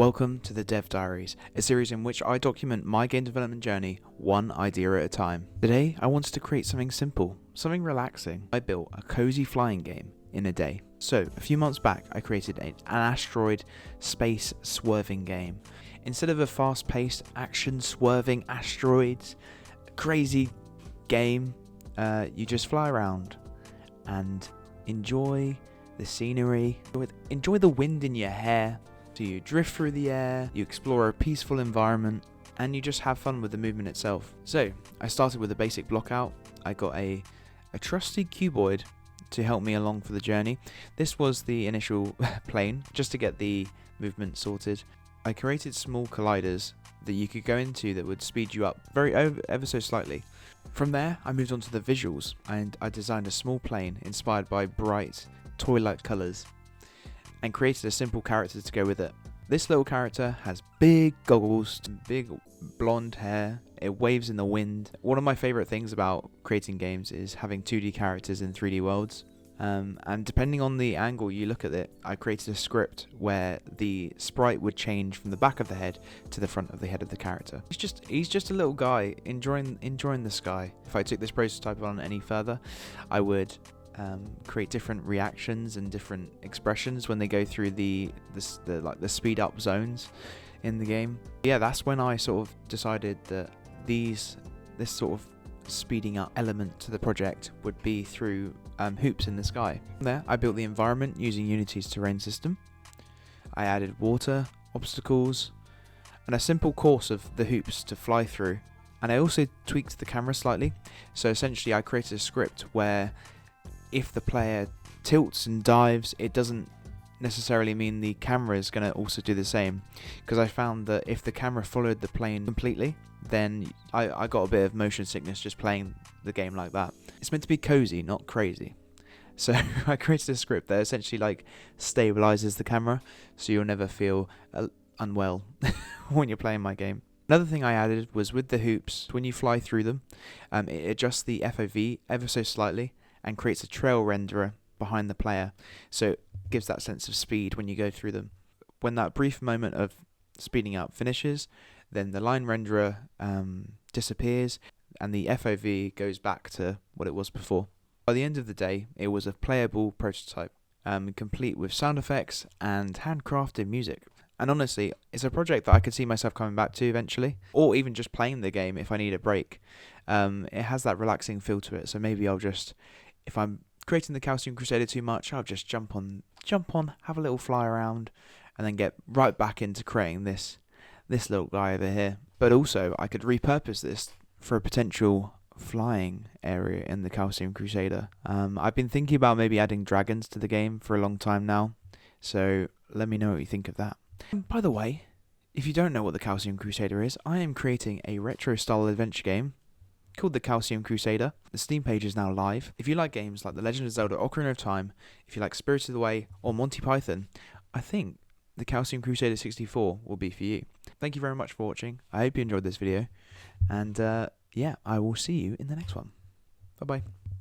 Welcome to the Dev Diaries, a series in which I document my game development journey one idea at a time. Today, I wanted to create something simple, something relaxing. I built a cozy flying game in a day. So, a few months back, I created an asteroid space swerving game. Instead of a fast-paced action swerving asteroids crazy game, you just fly around and enjoy the scenery, enjoy the wind in your hair. So you drift through the air, you explore a peaceful environment, and you just have fun with the movement itself. So I started with a basic block out. I got a trusty cuboid to help me along for the journey. This was the initial plane, just to get the movement sorted. I created small colliders that you could go into that would speed you up ever so slightly. From there, I moved on to the visuals, and I designed a small plane inspired by bright, toy-like colours, and created a simple character to go with it. This little character has big goggles, big blonde hair, it waves in the wind. One of my favourite things about creating games is having 2D characters in 3D worlds. And depending on the angle you look at it, I created a script where the sprite would change from the back of the head to the front of the head of the character. He's just a little guy enjoying the sky. If I took this prototype on any further, I would create different reactions and different expressions when they go through the speed up zones in the game. Yeah, that's when I sort of decided that this sort of speeding up element to the project would be through hoops in the sky. From there, I built the environment using Unity's terrain system. I added water, obstacles, and a simple course of the hoops to fly through. And I also tweaked the camera slightly. So essentially, I created a script where if the player tilts and dives, it doesn't necessarily mean the camera is going to also do the same, because I found that if the camera followed the plane completely, then I got a bit of motion sickness just playing the game like that. It's meant to be cozy, not crazy. So I created a script that essentially like stabilizes the camera, so you'll never feel unwell when you're playing my game. Another thing I added was with the hoops, when you fly through them, it adjusts the FOV ever so slightly and creates a trail renderer behind the player, so it gives that sense of speed when you go through them. When that brief moment of speeding up finishes, then the line renderer disappears and the FOV goes back to what it was before. By the end of the day, it was a playable prototype, complete with sound effects and handcrafted music. And honestly, it's a project that I could see myself coming back to eventually, or even just playing the game if I need a break. It has that relaxing feel to it, so maybe I'll just, if I'm creating the Calcium Crusader too much, I'll just jump on, have a little fly around, and then get right back into creating this little guy over here. But also, I could repurpose this for a potential flying area in the Calcium Crusader. I've been thinking about maybe adding dragons to the game for a long time now, so let me know what you think of that. By the way, if you don't know what the Calcium Crusader is, I am creating a retro-style adventure game called the Calcium Crusader. The Steam page is now live. If you like games like The Legend of Zelda Ocarina of Time, if you like Spirited Away or Monty Python, I think the Calcium Crusader 64 will be for you. Thank you very much for watching. I hope you enjoyed this video, and yeah, I will see you in the next one. Bye bye.